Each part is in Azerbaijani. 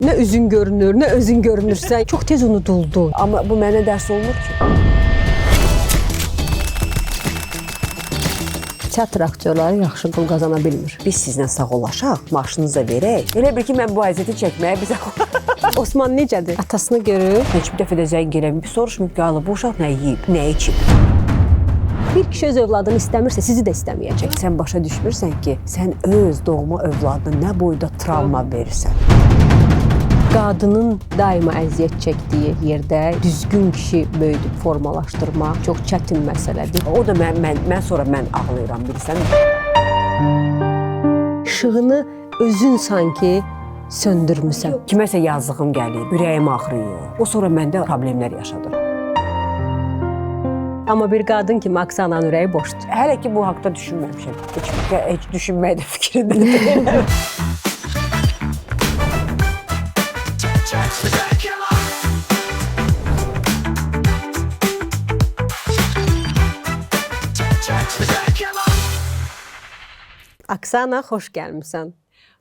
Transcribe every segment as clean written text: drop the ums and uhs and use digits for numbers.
Nə üzün görünür, nə özün görünürsən. Çox tez unuduldu. Amma bu mənə dərs olmur ki. Teatr aktyorları yaxşı pul qazana bilmir. Biz sizlə sağollaşaq, maaşınızı verək. Elə bil ki, mən bu əziyyəti çəkməyə bizə... Osman necədir? Atasını görür. Heç bir dəfə də zəng gələm, bir soruşmur ki, bu uşaq nə yeyib, nə içib. Bir kişi öz övladını istəmirsə, sizi də istəməyəcək. Sən başa düşmürsən ki, sən öz doğma övladına nə boyda travma verirsən. Qadının daima əziyyət çəkdiyi yerdə düzgün kişi böyüdüb formalaşdırmaq çox çətin məsələdir. O da mən sonra ağlayıram, bilirsən. İşığını özün sanki söndürmüsən. Kiməsə yazığım gəlir, ürəyim ağrıyır. O sonra məndə problemlər yaşadır. Amma bir qadın kimi Aksananın ürəyi boşdur. Hələ ki bu haqda düşünməmişəm. Heç düşünməyə də fikrində deyiləm. Aksana, xoş gəlmisən.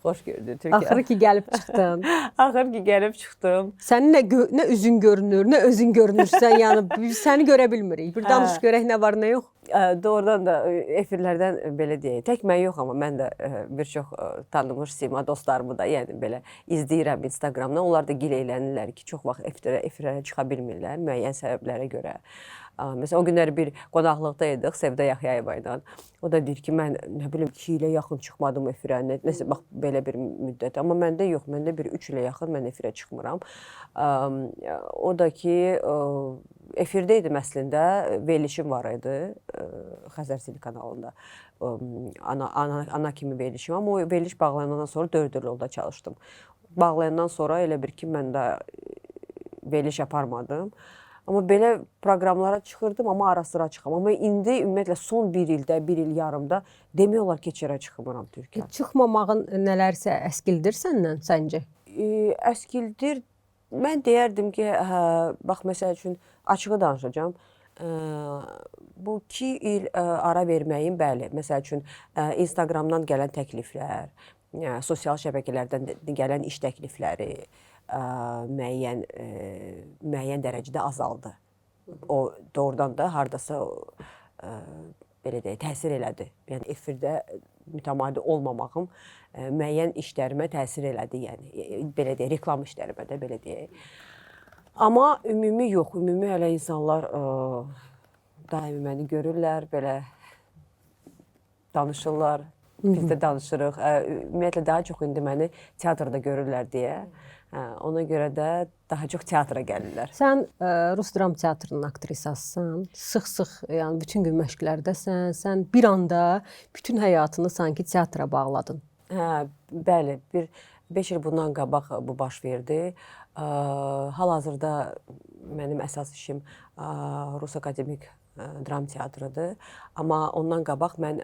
Xoş gördün, Türkiyə. Axır ki, gəlib çıxdın. Axır ki, gəlib çıxdım. Sənin nə üzün görünür, nə özün görünürsən, yəni biz səni görə bilmirik. Bir danış görək nə var, nə yox. Doğrudan da efirlərdən belə deyək. Tək mən yox, amma mən də bir çox tanınmış sima dostlarımı da yəni belə izləyirəm Instagramdan. Onlar da gileylənirlər ki, çox vaxt efirlərə çıxa bilmirlər müəyyən səbəblərə görə. Məsələn, o günləri bir qonaqlıqda idik Sevda Yaxyayeva ilə. O da deyir ki, mən nə bilim 2 ilə yaxın çıxmadım efirə. Nəsə bax belə bir müddət. Amma məndə yox, məndə bir 3 ilə yaxın mən efirə çıxmıram. O da ki, efirdə idim əslində, verilişim var idi Xəzər Sili kanalında. Ana kimi verilişim. Amma o veriliş bağlayandan sonra 4 il orada çalışdım. Bağlayandan sonra elə bir ki, mən də veriliş yaparmadım. Amma belə proqramlara çıxırdım, amma ara sıra çıxam. Amma indi ümumiyyətlə son bir ildə, bir il yarımda demək olar ki, heç yerə çıxmıram Türkiyə. Çıxmamağın nələrsə əskildir səndən səncə? Əskildir. Mən deyərdim ki, bax məsəl üçün açığı danışacağam. Bu 2 il ara verməyim, bəli. Məsəl üçün Instagramdan gələn təkliflər, sosial şəbəkələrdən gələn iş təklifləri müəyyən dərəcədə azaldı. O doğrudan da hardasa belə deyək, təsir elədi. Yəni efirdə mütəmadi olmamağım müəyyən işlərimə təsir elədi. Yəni belə deyək, reklam işlərimə də belə deyək. Amma ümumi yox, ümumi hələ insanlar daimi məni görürlər, belə danışırlar. Biz də danışırıq. Ümumiyyətlə daha çox indi məni teatrda görürlər deyə. Ona görə də daha çox teatra gəlirlər. Sən Rus dram teatrının aktrisasısan. Sıx-sıx, yəni bütün gün məşqlərdəsən. Sən bir anda bütün həyatını sanki teatra bağladın. Bəli, 5 il bundan qabaq bu baş verdi. Hal-hazırda mənim əsas işim Rus Akademik Dram Teatrıdır. Amma ondan qabaq mən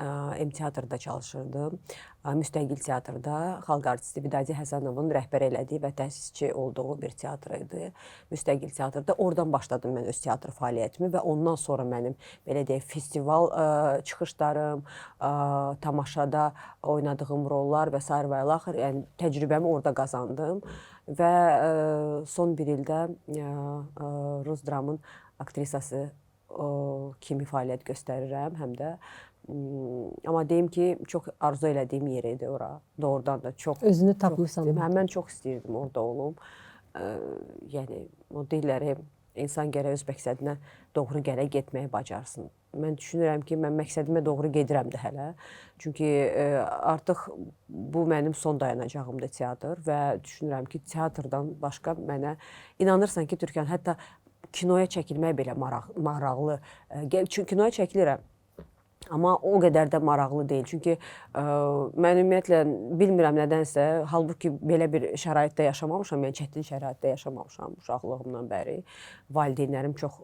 M-teatrda çalışırdım. Müstəqil teatrda xalq artisti Vidadi Həsənovun rəhbər elədiyi və təsisçi olduğu bir teatr idi. Müstəqil teatrda. Oradan başladım mən öz teatr fəaliyyətimi və ondan sonra mənim belə deyək, festival çıxışlarım, tamaşada oynadığım rollar və s. və ilaxır, yəni təcrübəmi orada qazandım. Və son bir ildə Rus dramın aktrisası kimi fəaliyyət göstərirəm, həm də. Amma deyim ki, çox arzu elədiyim yer idi ora. Doğrudan da çox. Özünü tapmışsan. Mən çox istəyirdim orada olum. Yəni, o deyirlər, insan gərək öz məqsədinə doğru gələ getməyi bacarsın. Mən düşünürəm ki, mən məqsədimə doğru gedirəm də hələ. Çünki artıq bu mənim son dayanacağımdır teatr və düşünürəm ki, teatrdan başqa mənə inanırsan ki, Türkiyənin hətta kinoya çəkilmək belə maraqlı. Çünki kinoya çəkilirəm. Amma o qədər də maraqlı deyil. Çünki mən ümumiyyətlə bilmirəm nədənsə, halbuki belə bir şəraitdə yaşamamışam, yəni çətin şəraitdə yaşamamışam uşaqlığımdan bəri. Valideynlərim çox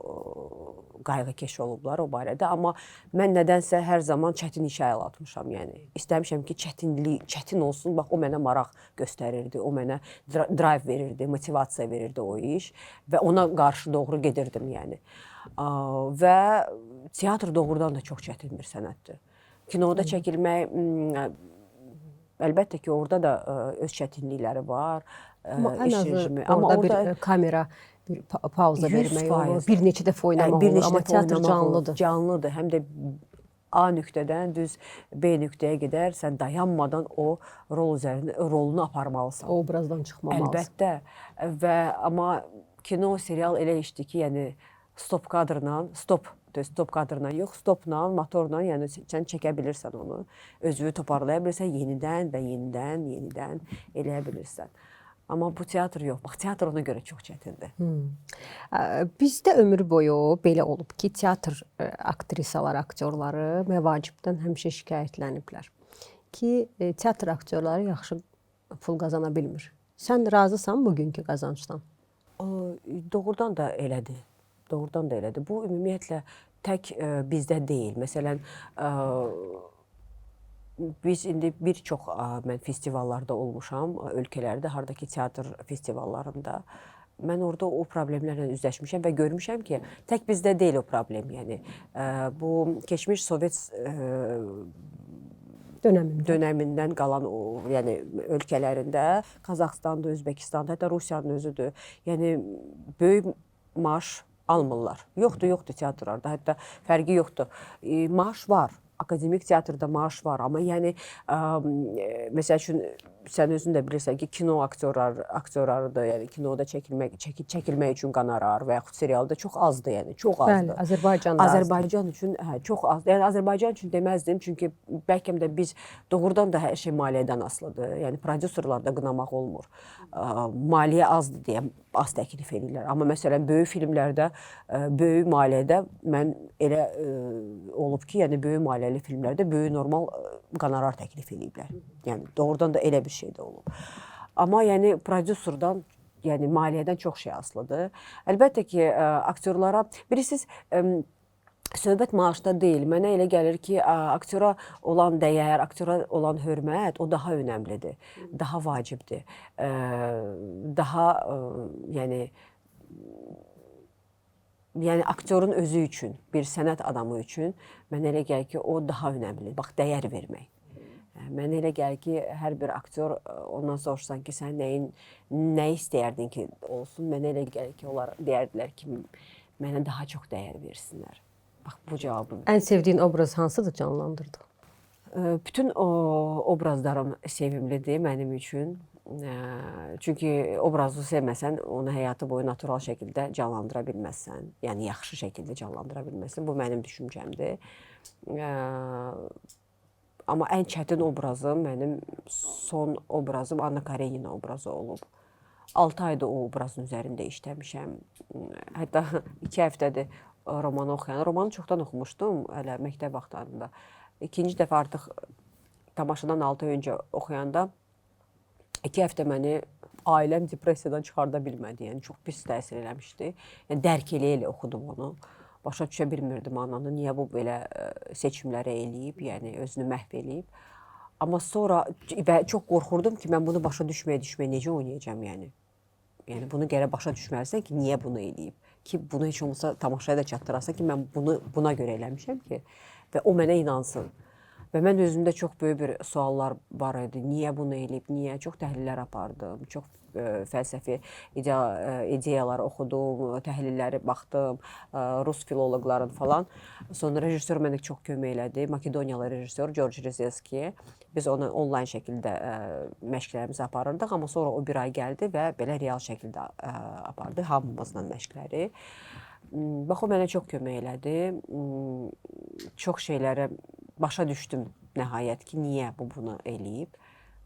qayğıkeş olublar o barədə, amma mən nədənsə hər zaman çətin işə əl atmışam. Yəni istəmişəm ki, çətin olsun. Bax, o mənə maraq göstərirdi, o mənə drive verirdi, motivasiya verirdi o iş və ona qarşı doğru gedirdim, yəni. Və teatr doğrudan da çox çətin bir sənətdir. Kinoda çəkilmək, əlbəttə ki, orada da öz çətinlikləri var. Amma ən iş azı rejimi. Amma orada bir orada kamera, bir pauza vermək olur, 100%. bir neçə dəfə oynamaq Bir olur, neçə amma dəfə teatr oynamaq olur. canlıdır. Canlıdır. Həm də A nöqtədən düz B nöqtəyə qədər sən dayanmadan o rolunu aparmalısan. O obrazdan çıxmamalısan. Əlbəttə. Amma kino, serial elə işdir ki, yəni stop kadrla yox, stopla, motorla, yəni sən çəkə bilirsən onu. Özünü toparlaya bilirsən, yenidən və yenidən eləyə bilirsən. Amma bu teatr yox. Bax, teatr ona görə çox çətindir. Bizdə ömür boyu belə olub ki, teatr aktrisalar, aktyorları məvacibdən həmişə şikayətləniblər ki, teatr aktyorları yaxşı pul qazana bilmir. Sən razısan bugünkü qazancdan? Doğrudan da elədir. Doğrudan da elədir. Bu ümumiyyətlə tək bizdə deyil. Məsələn, biz indi bir çox mən festivallarda olmuşam, ölkələrdə, hardakı teatr festivallarında. Mən orada o problemlərlə üzləşmişəm və görmüşəm ki, tək bizdə deyil o problem. Yəni bu keçmiş Sovet dönəmindən qalan o, yəni ölkələrində, Qazaxstanda, Özbəkistanda, hətta Rusiyanın özüdür. Yəni böyük maaş almırlar. Yoxdur teatrlarda, hətta fərqi yoxdur. Maaş var. Akademik teatrda maaş var, amma yəni məsəl üçün sən özün də bilirsən ki, kino aktyorlarıdır, yəni kinoda çəkilmək üçün qonorar və yaxud serialda çox azdır, yəni çox azdır. Bəli, Azərbaycanda azdır. Azərbaycan üçün çox azdır. Yəni Azərbaycan üçün deməzdim, çünki bəlkə də biz doğrudan da hər şey maliyyədən asılıdır. Yəni prodüserlərdə qınamaq olmur. Maliyyə azdır deyə az təklif edirlər. Amma məsələn böyük filmlərdə, böyük maliyyədə mən elə olub ki, yəni böyük maliyyəli filmlərdə böyük normal qonorar təklif ediblər. Yəni doğrudan da elə bir şey də olub. Amma yəni prodüserdən, yəni maliyyədən çox şey asılıdır. Əlbəttə ki, aktyorlara bilirsiniz, söhbət maaşda deyil. Mənə elə gəlir ki, aktyora olan dəyər, aktyora olan hörmət o daha önəmlidir, daha vacibdir. Daha yəni aktyorun özü üçün, bir sənət adamı üçün mənə elə gəlir ki, o daha önəmlidir. Bax, dəyər vermək. Mənə elə gəlir ki, hər bir aktyor ondan soruşsan ki, sən nə istəyərdin ki olsun, mənə elə gəlir ki, onlar deyərdilər ki, mənə daha çox dəyər versinlər. Bax, bu cavabım. Ən sevdiyin obraz hansıdır canlandırdı? Bütün obrazlarım sevimlidir mənim üçün. Çünki obrazı sevməsən, onu həyatı boyu natural şəkildə canlandıra bilməzsən. Yəni, yaxşı şəkildə canlandıra bilməzsən. Bu mənim düşüncəmdir. Amma ən çətin obrazım, mənim son obrazım Anna Karenina obrazı olub. 6 ayda o obrazın üzərində işləmişəm. Hətta 2 həftədir romanı oxuyan. Romanı çoxdan oxumuşdum, hələ məktəb vaxtlarında. İkinci dəfə artıq tamaşadan 6 ay öncə oxuyanda 2 həftə məni ailəm depressiyadan çıxarda bilmədi. Yəni, çox pis təsir eləmişdi. Yəni, dərk elə oxudum onu. Başa düşə bilmirdim ananı, niyə bu belə seçimləri eləyib, yəni özünü məhv eləyib. Amma sonra və çox qorxurdum ki, mən bunu başa düşməyə necə oynayacağam, yəni. Yəni, bunu gərək başa düşməlisən ki, niyə bunu eləyib. Ki, bunu heç olmasa tamaşaya da çatdırasan ki, mən buna görə eləmişəm ki, və o mənə inansın. Və mən özümdə çox böyük bir suallar var idi. Niyə bunu eləyib, niyə? Çox təhlillər apardım, çox fəlsəfi ideyalar oxudum, təhlilləri baxdım, rus filoloqların falan. Sonra rejissor mənə çox kömək elədi. Makedoniyalı rejissor George Rizevski. Biz onu onlayn şəkildə məşqlərimizi aparırdıq, amma sonra o bir ay gəldi və belə real şəkildə apardı hamımızla məşqləri. Bax, o mənə çox kömək elədi. Çox şeylərə başa düşdüm nəhayət ki, niyə bunu eləyib.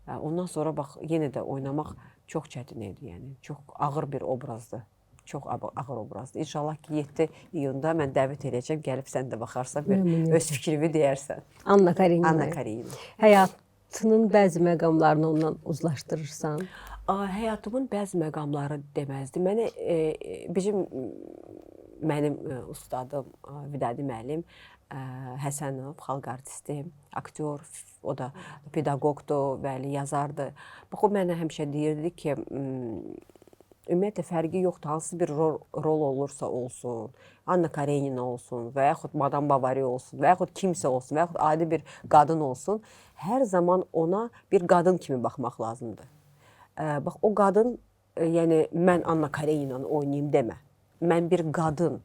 Ondan sonra bax, yenə də oynamaq çox çətin idi, yəni. Çox ağır bir obrazdır. Çox ağır obrazdır. İnşallah ki, 7 iyunda mən dəvət edəcəm, gəlib sən də baxarsan və öz fikrimi deyərsən. Anna Karenina. Anna Karenina. Həyatının bəzi məqamlarını ondan uzlaşdırırsan. Həyatımın bəzi məqamları deməzdim. Mənim ustadım Vidadi müəllim Həsənov, xalq artisti, aktyor, o da pedaqoqdur, bəli, yazardır. Bax, o mənə həmişə deyirdi ki, ümumiyyətlə fərqi yoxdur, hansı bir rol olursa olsun, Anna Karenina olsun və yaxud Madame Bovary olsun və yaxud kimsə olsun və yaxud adi bir qadın olsun, hər zaman ona bir qadın kimi baxmaq lazımdır. Bax, o qadın yəni mən Anna Karenina oynayım demə. Mən bir qadın,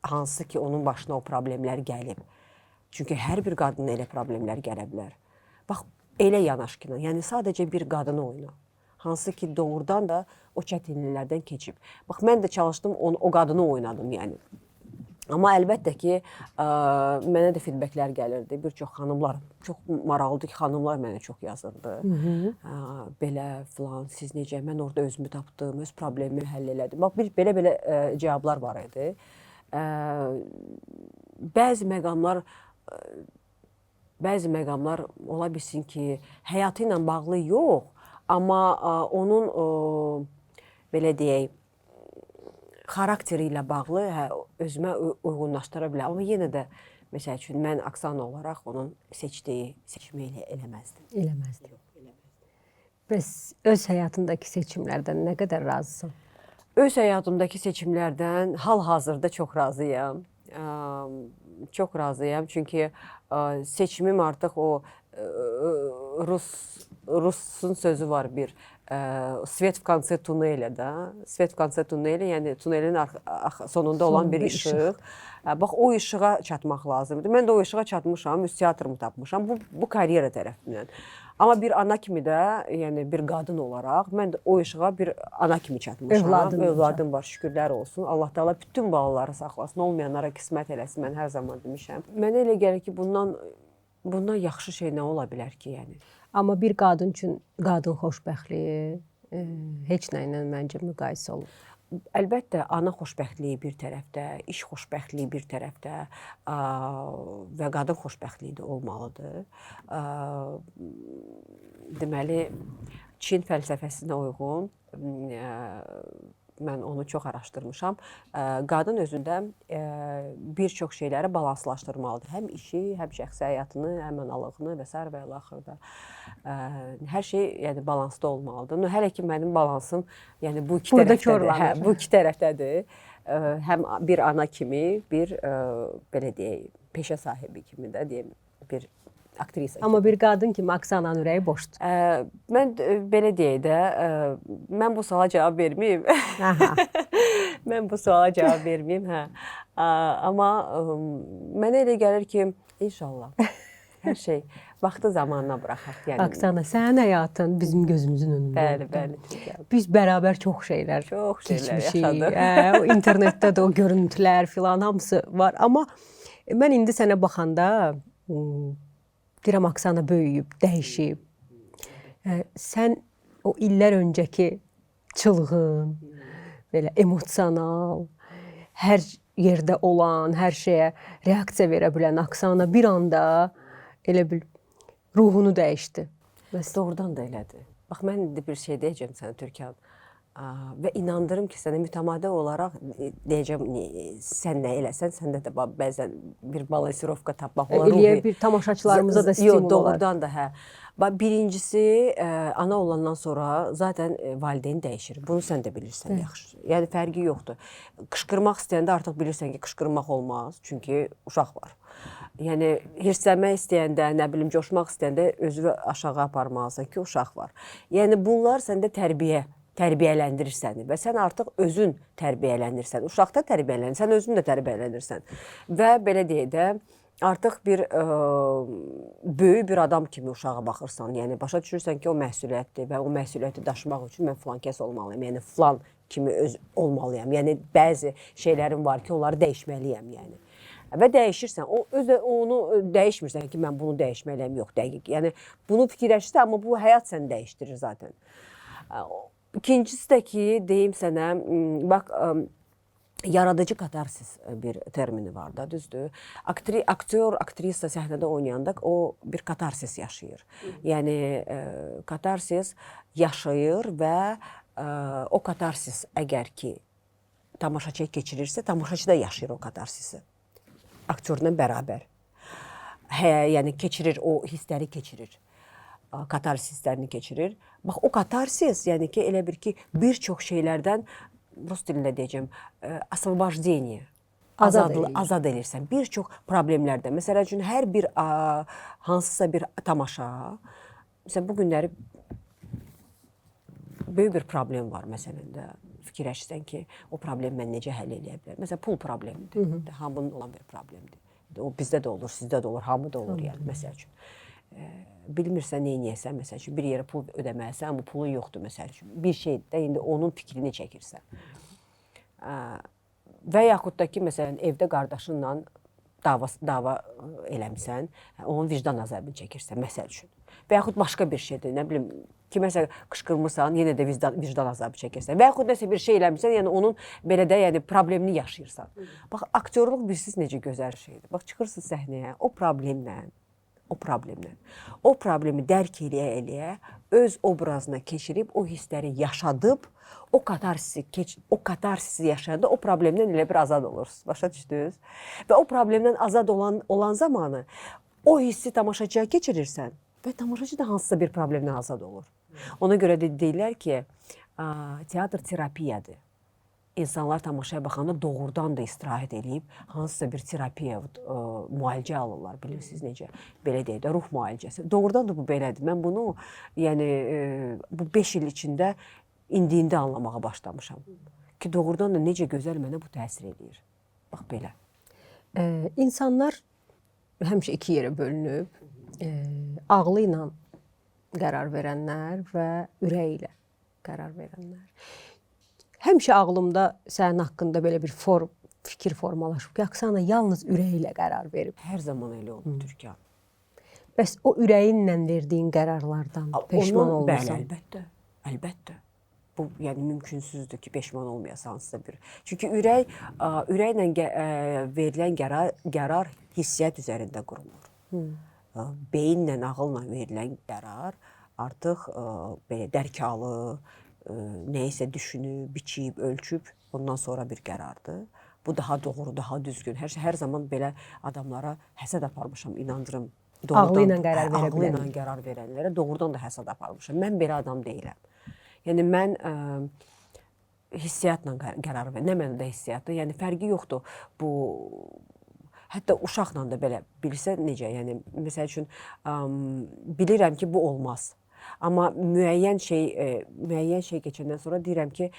hansı ki onun başına o problemlər gəlib. Çünki hər bir qadının elə problemlər gələ bilər. Bax, elə yanaş kino. Yəni sadəcə bir qadını oyna. Hansı ki doğrudan da o çətinliklərdən keçib. Bax, mən də çalışdım, o qadını oynadım yəni. Amma əlbəttə ki, mənə də feedbacklər gəlirdi. Bir çox xanımlar, çox maraqlıdır ki, xanımlar mənə çox yazırdı. Belə filan, siz necə, mən orada özümü tapdım, öz problemimi həll elədim. Bax, belə cavablar var idi. Bəzi məqamlar ola bilsin ki, həyatı ilə bağlı yox, amma onun belə deyək, xarakteri ilə bağlı özümə uyğunlaşdıra bilər. Amma yenə də, məsəl üçün, mən Aksana olaraq onun seçimi eləməzdim. Eləməzdim. Bəs öz həyatındakı seçimlərdən nə qədər razısan? Öz həyatımdakı seçimlərdən hal-hazırda çox razıyam. Çox razıyam, çünki seçimim artıq o Rusun sözü var bir, svet v konце tunelə da. Svet v konце tunelə, yəni tunelin sonunda olan bir işıq. Bax, o işığa çatmaq lazımdır. Mən də o işığa çatmışam, öz teatrımı tapmışam. Bu karyera tərəfindən. Amma bir ana kimi də, yəni bir qadın olaraq, mən də o işığa bir ana kimi çatmışam. Övladım var, şükürlər olsun. Allah Teala bütün balaları saxlasın, olmayanlara qismət eləsin, mən hər zaman demişəm. Mənə elə gəlir ki, bundan yaxşı şey nə ola bilər ki, yəni. Amma bir qadın üçün qadın xoşbəxtliyi heç nə ilə məncə müqayisə olunur. Əlbəttə, ana xoşbəxtliyi bir tərəfdə, iş xoşbəxtliyi bir tərəfdə və qadın xoşbəxtliyi də olmalıdır. Deməli, Çin fəlsəfəsinə uyğun, mən onu çox araşdırmışam. Qadın özündə bir çox şeyləri balanslaşdırmalıdır. Həm işi, həm şəxsi həyatını, həm analığını və s. və axırda. Hər şey yəni balansda olmalıdır. Hələ ki mənim balansım yəni bu iki tərəfdədir. Həm bir ana kimi, bir belə deyək, peşə sahibi kimi də deyim, bir aktrisa. Amma bir qadın kimi Aksananın ürəyi boşdur. Mən belə deyək də, mən bu suala cavab verməyim. Mən bu suala cavab verməyim, hə. Amma mənə elə gəlir ki, inşallah hər şey vaxtı zamanına buraxaq. Yəni, Aksana, sənin həyatın bizim gözümüzün önündə. Bəli. Biz bərabər çox şeylər yaşadıq. O internetdə də o görüntülər filan hamısı var. Amma mən indi sənə baxanda deyirəm, Aksana böyüyüb, dəyişib. Sən o illər öncəki çılğın, belə emosional, hər yerdə olan, hər şeyə reaksiya verə bilən Aksana bir anda elə bil ruhunu dəyişdi. Doğrudan da elədir. Bax, mən indi bir şey deyəcəm sənə, Türkan. Və inandırım ki, sənə mütəmadi olaraq deyəcəm, sən nə eləsən, səndə də bəzən bir balansirovka tapmaq olar. Eləyə bir tamaşaçılarımıza da stimul olar. Doğrudan da, hə. Birincisi, ana olandan sonra zaten valideyn dəyişir. Bunu sən də bilirsən yaxşı. Yəni, fərqi yoxdur. Qışqırmaq istəyəndə artıq bilirsən ki, qışqırmaq olmaz. Çünki uşaq var. Yəni, hirslənmək istəyəndə, nə bilim, coşmaq istəyəndə özünü aşağı aparmalısan ki, uşaq var. Yəni, bunlar səndə tərbiyələndirir səni və sən artıq özün tərbiyələnirsən. Uşaqda tərbiyələnirsən, sən özün də tərbiyələnirsən. Və belə deyək də, artıq bir böyük bir adam kimi uşağa baxırsan. Yəni, başa düşürsən ki, o məsuliyyətdir və o məsuliyyəti daşımaq üçün mən filan kəs olmalıyım. Yəni, filan kimi olmalıyam. Yəni, bəzi şeylərim var ki, onları dəyişməliyəm. Yəni. Və dəyişirsən. Onu dəyişmirsən ki, mən bunu dəyişməliyəm. Yox, dəqiq. Yəni, bunu fikirləşirsən, amma bu həyat səni dəyişdirir zaten. İkincisi də ki, deyim sənə, bax, yaradıcı katarsis bir termini var da, düzdür. Aktyor, aktrisa səhnədə oynayanda o bir katarsis yaşayır. Yəni, katarsis yaşayır və o katarsis əgər ki, tamaşaçıya keçirirsə, tamaşaçı da yaşayır o katarsisi. Aktyorla bərabər. Yəni, keçirir, o hissləri keçirir. Katarsis hisslərini keçirir. Bax, o katarsis, yəni ki, elə bir ki, bir çox şeylərdən, rus dilində deyəcəm, освобождение, azad edirsən. Bir çox problemlərdən. Məsələ üçün, hər bir hansısa bir tamaşa, məsələn, bu günləri böyük bir problem var məsələn də. Fikirləşsən ki, o problemi mən necə həll edə bilərəm? Məsələn, pul problemidir. Hamının olan bir problemdir. O bizdə də olur, sizdə də olur, hamıda olur yəni məsəl üçün. Bilmirsən nə edəsən, məsəl üçün bir yerə pul ödəməlisən, amma pulun yoxdur məsəl üçün. Bir şeydə indi onun fikrini çəkirsən. Və yaxud da ki, məsələn, evdə qardaşınla dava eləmisən, onun vicdan əzabını çəkirsən, məsəl üçün. Və yaxud başqa bir şeydir, nə bilim, kiməsə qışqırmırsan, yenə də vicdan əzabı çəkirsən. Və yaxud nəsə bir şey eləmirsən, yəni onun belə də yəni problemini yaşayırsan. Bax, aktyorluq bilirsiniz necə gözəl şeydir. Bax, çıxırsınız səhnəyə, o problemi dərk eləyə, öz obrazına keçirib, o hissləri yaşadıb, o katarsisi yaşayanda o problemdən elə bir azad olursunuz. Başa düşdünüz? Və o problemdən azad olan zamanı o hissi tamaşaçıya keçirirsən və tamaşaçı da hansısa bir problemdən azad olur. Ona görə də deyirlər ki, teatr terapiyadır. İnsanlar tamaşaya baxanda doğrudan da istirahət edib, hansısa bir terapiya, müalicə alırlar, bilirsiniz necə? Belə deyək də, ruh müalicəsi. Doğrudan da bu belədir. Mən bunu, yəni, bu 5 il içində indiyində anlamağa başlamışam. Ki, doğrudan da necə gözəl mənə bu təsir edir. Bax, belə. İnsanlar həmişə iki yerə bölünüb, ağlı ilə qərar verənlər və ürəyi ilə qərar verənlər. Həmişə ağlımda sənin haqqında belə bir fikir formalaşıb ki, Oksana yalnız ürəyi ilə qərar verib. Hər zaman elə olub Türkan. Bəs o ürəyinlə verdiyin qərarlardan peşman olmursan? Bəli, əlbəttə. Bu, yəni mümkünsüzdür ki, peşman olmayasan hansısa bir. Çünki ürəklə verilən qərar hissiyyat üzərində qurulur. Beyinlə, ağılla verilən qərar artıq belə dərkalı, nəyisə düşünüb, biçib, ölçüb, ondan sonra bir qərardır. Bu daha doğru, daha düzgün. Hər zaman belə adamlara həsəd aparmışam, inandırım. Ağlı ilə qərar verə Ağlı ilə qərar verənlərə doğrudan da həsəd aparmışam. Mən belə adam deyiləm. Yəni mən hissiyatla qərar verirəm. Nə mənada hissiyatdır? Yəni fərqi yoxdur. Bu hətta uşaqla da belə bilirsən necə? Yəni məsəl üçün bilirəm ki, bu olmaz. Amma müəyyən şey keçəndən sonra deyirəm ki,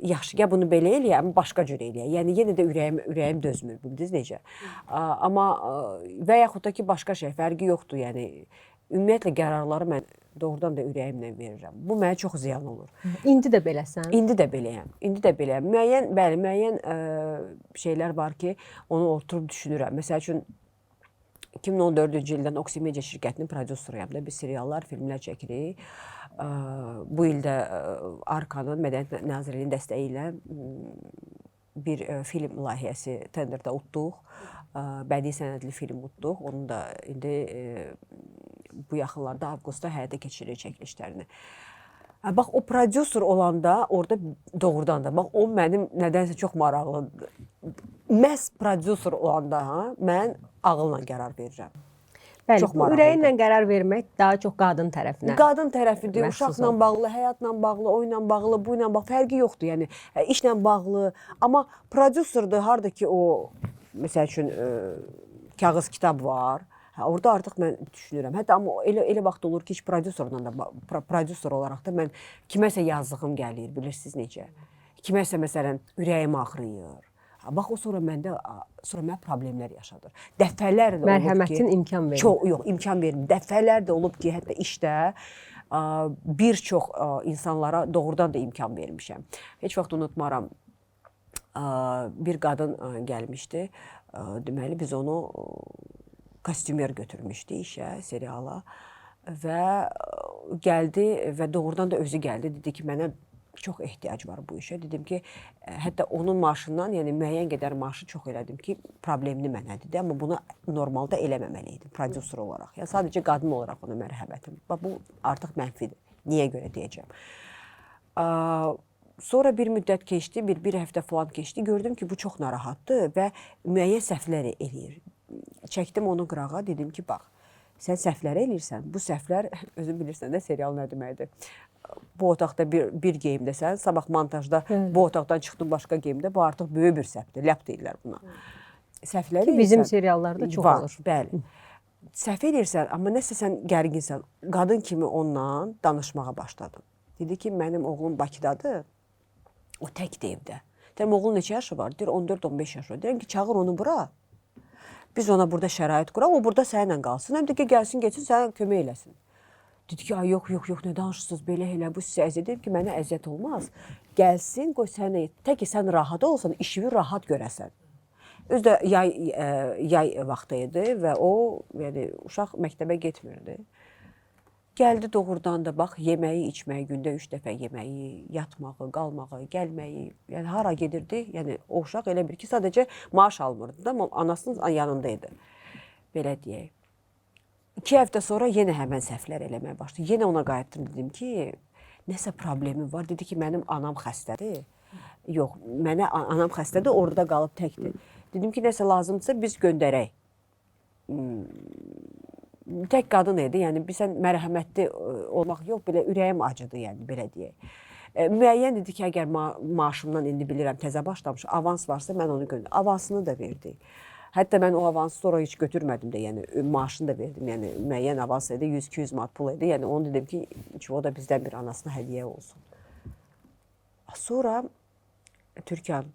yaxşı, ya bunu belə eləyəm, başqa cür eləyəm. Yəni yenə də ürəyim dözmür, bildiniz necə? Amma və yaxud da ki, başqa şey, fərqi yoxdur. Yəni ümumiyyətlə qərarları mən doğrudan da ürəyimlə verirəm. Bu mənə çox ziyan olur. İndi də beləsən? İndi də beləyəm. Müəyyən şeylər var ki, onu oturub düşünürəm. Məsəl üçün 2014-cü ildən Oksimedia şirkətinin prodüseriyəm də, biz seriallar, filmlər çəkirik. Bu ildə Arkanın Mədəniyyət Nazirliyinin dəstəyi ilə bir film layihəsi tenderdə utduq. Bədii sənədli film utduq. Onu da indi bu yaxınlarda avqustda həyata keçiririk çəkilişlərini. Bax, o prodüser olanda orada doğrudan da, bax, o mənim nədənsə çox maraqlıdır. Məhz prodüser olanda mən ağılla qərar verirəm. Bəli, bu ürəyinlə qərar vermək daha çox qadın tərəfinə. Qadın tərəfidir, uşaqla bağlı, həyatla bağlı, oyunla bağlı, bu ilə bağlı, fərqi yoxdur. Yəni, işlə bağlı. Amma prodüserdir, harada ki o, məsəl üçün, kağız kitab var. Orada artıq mən düşünürəm. Hətta amma elə vaxt olur ki, prodüser olaraq da mən kiməsə yazdığım gəlir, bilirsiniz necə? Kiməsə məsələn ürəyim ağrıyır. Bax, o sonra mənə problemlər yaşadır. Dəfələrlə olub ki... Mərhəmətin imkan verir. Yox, imkan vermir. Dəfələrlə olub ki, hətta işdə bir çox insanlara doğrudan da imkan vermişəm. Heç vaxt unutmaram, bir qadın gəlmişdi. Deməli, biz onu kostyumer götürmüşdü işə, seriala və gəldi və doğrudan da özü gəldi. Dedi ki, mənə çox ehtiyac var bu işə. Dedim ki, hətta onun maaşından, yəni müəyyən qədər maaşı çox elədim ki, problemini mənə dedi. Amma bunu normalda eləməməliydim, prodüser olaraq. Yəni sadəcə qadın olaraq ona mərhəmətim. Bu artıq mənfidir. Niyə görə deyəcəm. Sonra bir müddət keçdi, bir həftə falan keçdi. Gördüm ki, bu çox narahatdır və müəyyən səhvlər eləyir. Çəkdim onu qırağa, dedim ki, bax, sən səhvlər eləyirsən. Bu səhvlər, özün bilirsən də serial nə deməkdir. Bu otaqda bir geyimdəsən, sabah montajda bu otaqdan çıxdın başqa geyimdə, bu artıq böyük bir səhvdir, ləp deyirlər buna. Səhvlər eləyirsən. Bizim seriallarda çox olur. Bəli. Səhv eləyirsən, amma nəsə sən gərginsən. Qadın kimi onunla danışmağa başladın. Dedi ki, mənim oğlum Bakıdadır. O təkdir evdə. Deyirəm, oğlun neçə yaşı var? Deyir, 14-15 yaşı var. Deyirəm ki, çağır onu bura. Biz ona burada şərait quraq, o burada səninlə qalsın. Həm də ki, gəlsin, geçsin, sənə kömək eləsin. Dedi ki, ay yox, nə danışırsınız, belə elə, bu sizə əziyyət. Dedim ki, mənə əziyyət olmaz. Gəlsin, qoy sənə, tək ki, sən rahat olsan, işini rahat görəsən. Özü də yay vaxtı idi və o, yəni, uşaq məktəbə getmirdi. Gəldi doğrudan da, bax, yeməyi, içməyi, gündə 3 dəfə yeməyi, yatmağı, qalmağı, gəlməyi, yəni hara gedirdi, yəni o uşaq elə bir ki, sadəcə maaş almırdı da, amma anasının yanındaydı, belə deyək. 2 həftə sonra yenə həmən səhvlər eləməyə başladı. Yenə ona qayıtdım, dedim ki, nəsə problemi var. Dedi ki, mənim anam xəstədir. Yox, mənə anam xəstədir, orada qalıb təkdir. Dedim ki, nəsə lazımdırsa biz göndərək. Tək qadın idi, yəni bilsən mərhəmətli olmaq yox, belə ürəyim acıdı, yəni belə deyək. Müəyyən idi ki, əgər maaşımdan indi bilirəm təzə başlamış, avans varsa mən onu göndərəm. Avansını da verdi. Hətta mən o avansı sonra heç götürmədim də, yəni maaşını da verdim. Yəni müəyyən avans idi, 100-200 manat pul idi. Yəni onu dedim ki, o da bizdən bir anasına hədiyyə olsun. Sonra Türkan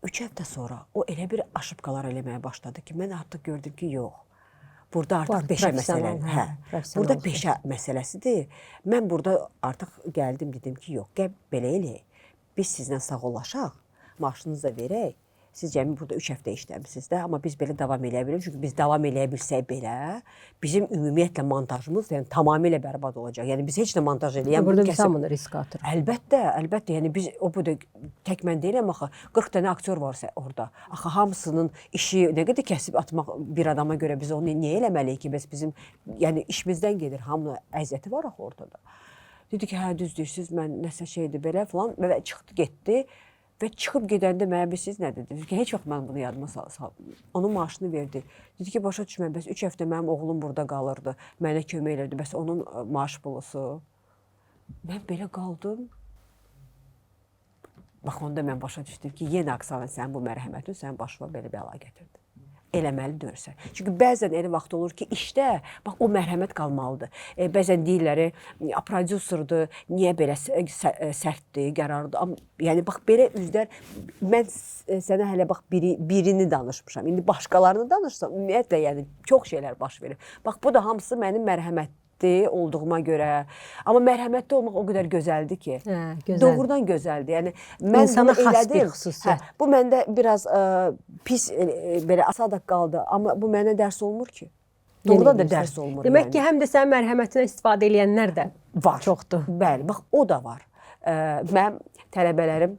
3 həftə sonra o elə bir aşıbqalar eləməyə başladı ki, mən artıq gördüm ki, yox. Burada artıq peşə məsələsi. Burada peşə məsələsidir. Mən burada artıq gəldim, dedim ki, yox, gəl belə eləyək. Biz sizlə sağollaşaq, maaşınızı da verək. Siz cəmi burada 3 həftə işləmişsiniz də, amma biz belə davam eləyə bilirik. Çünki biz davam eləyə bilsək belə, bizim ümumiyyətlə montajımız yəni, tamamilə bərbad olacaq. Yəni biz heç nə montaj eləyən... Burada biz hamını risk atırıq. Əlbəttə. Yəni biz o burada tək mən deyirəm, axı 40 dənə aktyor varsa orada. Axı hamısının işi nə qədər kəsib atmaq bir adama görə biz onu niyə eləməliyik ki, bizim yəni işimizdən gedir, hamının əziyyəti var axı ortada. Dedi ki, hə düz deyirsiniz, mən nəsə şeydir belə falan və çıxdı getdi. Və çıxıb gedəndə mənə bilirsiniz nə dedi? Dedi ki, heç vaxt mən bunu yadıma saldım. Onun maaşını verdi. Dedi ki, başa düşməm, bəs 3 həftə mənim oğlum burada qalırdı. Mənə kömək edirdi, bəs onun maaş pulusu. Mən belə qaldım. Bax, onda mən başa düşdüm ki, yenə Aksana sənin bu mərhəmətin sənin başıma belə bəla gətirdi. Eləməli deyirsən. Çünki bəzən elə vaxt olur ki, işdə bax o mərhəmət qalmalıdır. Bəzən deyirlər, prodüserdir, niyə belə sərtdir, qərardır. Yəni bax belə üzlər mən sənə hələ bax birini danışmışam. İndi başqalarını danışsam, ümumiyyətlə yəni çox şeylər baş verir. Bax bu da hamısı mənim mərhəmətli olduğuma görə. Amma mərhəmətli olmaq o qədər gözəldir ki. Gözəl. Doğrudan gözəldir. Yəni mən İnsana bunu xas elədim. bir xüsusiyyət. Bu məndə biraz pis belə asadaq qaldı. Amma bu mənə dərs olmur ki. Doğrudan da dərs olmur. Demək ki, həm də sənin mərhəmətinə istifadə edənlər də var. Çoxdur. Bəli, bax o da var. Mənim tələbələrim,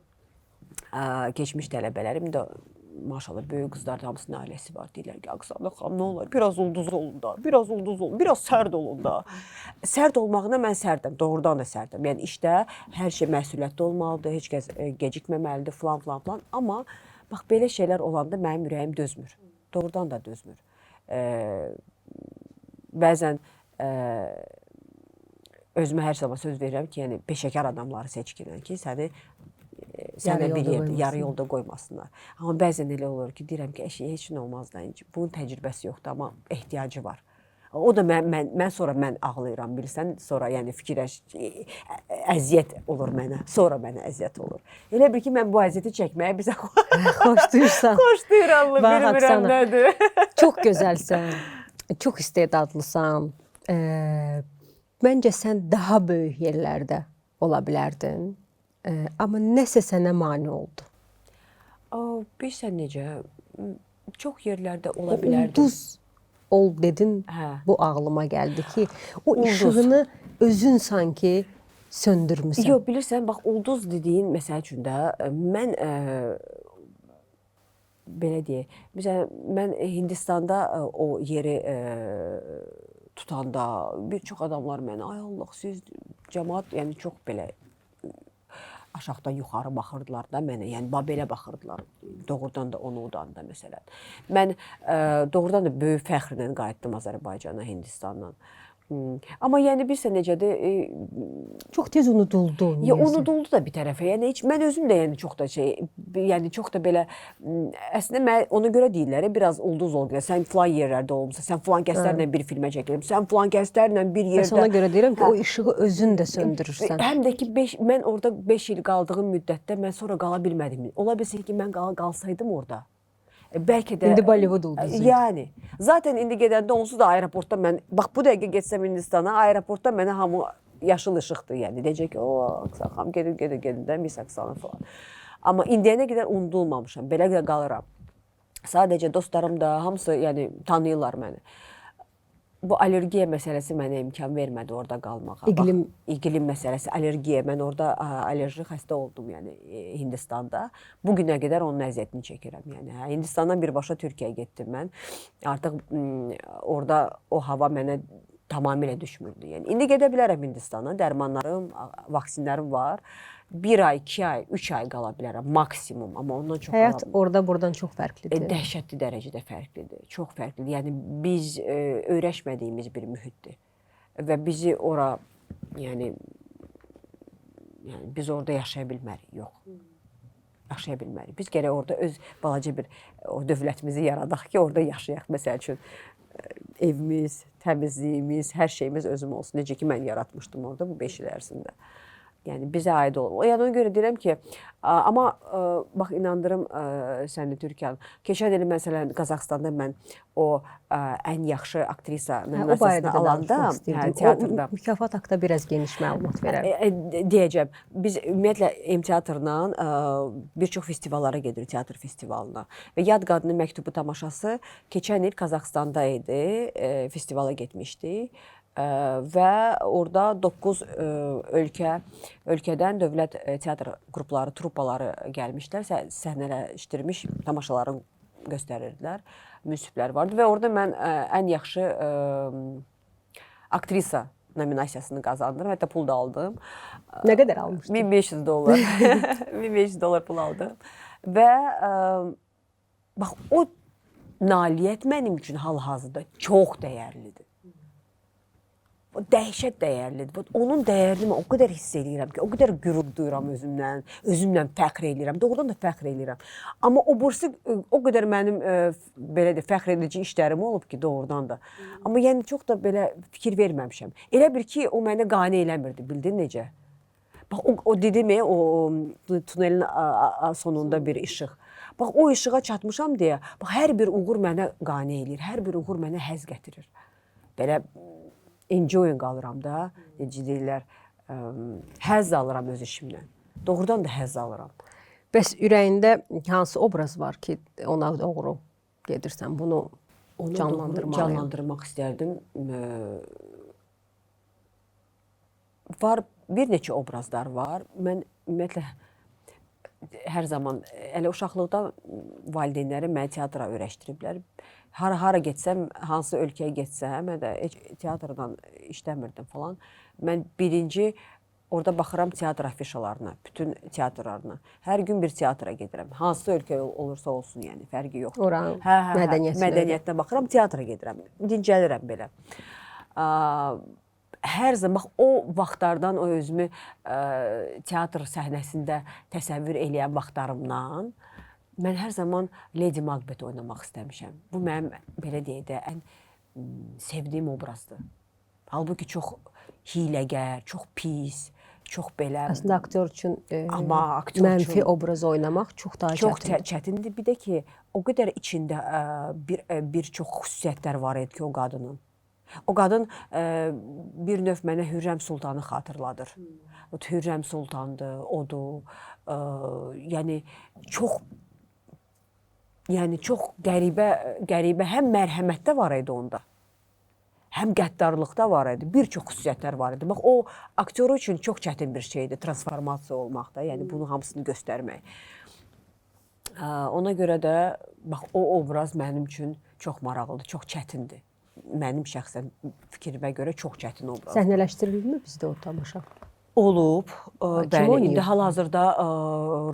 keçmiş tələbələrim də maşallah böyük qızlar hamısının ailəsi var. Deyirlər ki, Aksana xanım, nə olar? Biraz ulduz olun da, biraz ulduz olun, biraz sərd olun da. Sərd olmağına mən sərdəm, doğrudan da sərdəm. Yəni işdə hər şey məsuliyyətli olmalıdır, heç kəs gecikməməlidir falan. Amma bax belə şeylər olanda mənim ürəyim dözmür. Doğrudan da dözmür. Bəzən özümə hər zaman söz verirəm ki, yəni peşəkar adamları seçkinən ki, səni bir yerdə, yarı yolda qoymasınlar. Amma bəzən elə olur ki, deyirəm ki, heç nə olmaz da, bunun təcrübəsi yoxdur, amma ehtiyacı var. O da mən sonra ağlayıram, bilirsən, sonra yəni əziyyət olur mənə, sonra mənə əziyyət olur. Elə bir ki, mən bu əziyyəti çəkməyə bizə xoşduyursan. Xoşduyuram, bilmirəm nədir. Çox gözəlsən, çox istedadlısan. Məncə sən daha böyük yerlərdə ola bilərdin. Amma nəsə sənə mane oldu. Bilirsən necə, çox yerlərdə ola bilərdim. Ulduz ol dedin, bu ağlıma gəldi ki, o işığını özün sanki söndürmüsən. Yox, bilirsən, bax, ulduz dediyin məsəl üçün də, mən, belə deyək, mən Hindistanda o yeri tutanda, bir çox adamlar mənə, ay Allah, siz cəmaat, yəni çox belə, aşağıdan yuxarı baxırdılar da mənə, yəni belə baxırdılar. Doğrudan da onu udanda məsələn. Mən doğrudan da böyük fəxrlə qayıtdım Azərbaycana, Hindistandan. Amma yəni bilirsən necədir? Çox tez unuduldu. Ya niyəsə. unuduldu da bir tərəfə. Yəni heç mən özüm də yəni çox da yəni çox da belə əslində mən ona görə deyirlər, biraz ulduz ol gəl. Sən filan yerlərdə olmusan, sən filan kəslərlə bir filmə çəkilmisən, sən filan kəslərlə bir yerdə. Bəs ona görə deyirəm ki, o işığı özün də söndürürsən. Həm də ki mən orada 5 il qaldığım müddətdə mən sonra qala bilmədim. Ola bilsin ki, mən qalsaydım orada. Bəlkə də İndi Bollywood ulduzu. Yəni zaten indi gedəndə onsuz da aeroportda mən bax bu dəqiqə getsəm Hindistana, aeroportda mənə hamı yaşıl işıqdır, yəni deyəcək ki, o Aksaxam gedin də Miss Aksanı falan. Amma indiyənə qədər unudulmamışam, belə də qalıram. Sadəcə dostlarım da hamısı yəni tanıyırlar məni. Bu allergiya məsələsi mənə imkan vermədi orada qalmağa. İqlim. Bax, iqlim məsələsi, allergiya. Mən orada allerji xəstə oldum, yəni Hindistanda. Bu günə qədər onun əziyyətini çəkirəm. Yəni Hindistandan birbaşa Türkiyəyə getdim mən. Artıq orada o hava mənə tamamilə düşmürdü. Yəni indi gedə bilərəm Hindistana. Dərmanlarım, vaksinlərim var. 1 ay, 2 ay, 3 ay qala bilərəm maksimum, amma ondan çox Həyat orada buradan çox fərqlidir. Dəhşətli dərəcədə fərqlidir. Çox fərqlidir. Yəni biz öyrəşmədiyimiz bir mühitdir. Və bizi ora yəni biz orada yaşaya bilmərik. Yox. Yaşaya bilmərik. Biz gərək orada öz balaca bir o dövlətimizi yaradaq ki, orada yaşayaq. Məsəl üçün evimiz, təmizliyimiz, hər şeyimiz özüm olsun. Necə ki mən yaratmışdım orada bu 5 il ərzində. Yəni bizə aid olur. Yəni ona görə deyirəm ki, amma bax inandırım səni Türkiyə. Keçən il məsələn Qazaxstanda mən o ən yaxşı aktrisa nominasiyasını alanda teatrda mükafat haqqında biraz geniş məlumat verər. Deyəcəm. Biz ümumiyyətlə M-teatrla bir çox festivallara gedirik, teatr festivalına. Və Yad qadının məktubu tamaşası keçən il Qazaxstanda idi, festivala getmişdik. Və orada 9 ölkədən dövlət teatr qrupları, truppaları gəlmişlər, səhnələşdirmiş tamaşaların göstərirdilər, münsiflər vardı və orada mən ən yaxşı aktrisa nominasiyasını qazandım, hətta pul da aldım. Nə qədər almışdın? $1500. $1500 pul aldım. Və bax o nailiyyət mənim üçün hal-hazırda çox dəyərlidir. O dəhşət dəyərlidir. Onun dəyərini mən o qədər hiss edirəm ki, o qədər qürur duyuram özümlə fəxr edirəm. Doğrudan da fəxr edirəm. Amma o bursu o qədər mənim belə də fəxr edici işlərim olub ki, doğrudan da. Amma yəni çox da belə fikir verməmişəm. Elə bir ki, o mənə qane eləmirdi, bildin necə? Bax o dedim o tunelin sonunda bir işıq. Bax o işığa çatmışam deyə, bax hər bir uğur mənə qane eləyir, hər bir uğur mənə həzz gətirir. Belə enjoy qalıram da, necə deyirlər, həzz alıram öz işimdən. Doğrudan da həzz alıram. Bəs ürəyində hansı obraz var ki, ona doğru gedirsən? Bunu canlandırmaq istərdim. Var, bir neçə obrazlar var. Mən ümumiyyətlə hər zaman, elə uşaqlıqda valideynləri mənə teatra öyrəşdiriblər. Hara getsəm, hansı ölkəyə getsəm, heç teatrdan işləmirdim falan. Mən birinci orada baxıram teatr afişalarına, bütün teatrlarına. Hər gün bir teatra gedirəm. Hansı ölkə olursa olsun, yəni fərqi yoxdur. Oranın mədəniyyətinə baxıram, teatra gedirəm, dincəlirəm belə. Hər zaman, bax o vaxtlardan o özümü teatr səhnəsində təsəvvür eləyən vaxtlarımdan mən hər zaman Lady Macbeth oynamaq istəmişəm. Bu mənim, belə deyək də, ən sevdiyim obrazdır. Halbuki çox hiyləgər, çox pis, çox belə... Əslində aktyor üçün mənfi obraz oynamaq çox daha çətindir. Çox çətindir. Bir də ki, o qədər içində bir çox xüsusiyyətlər var idi ki, o qadının. O qadın bir növ mənə Hürrəm Sultanı xatırladır. Hürrəm Sultandır, odur. Yəni çox qəribə həm mərhəmətdə var idi onda, həm qəddarlıqda var idi, bir çox xüsusiyyətlər var idi. Bax, o aktyoru üçün çox çətin bir şeydir, transformasiya olmaq da, yəni bunu hamısını göstərmək. Ona görə də, bax, o obraz mənim üçün çox maraqlıdır, çox çətindir. Mənim şəxsən fikrimə görə çox çətin obraz. Səhnələşdirilmi bizdə o tamaşa? Olub. Kim Bəli, oynayıb? indi hal-hazırda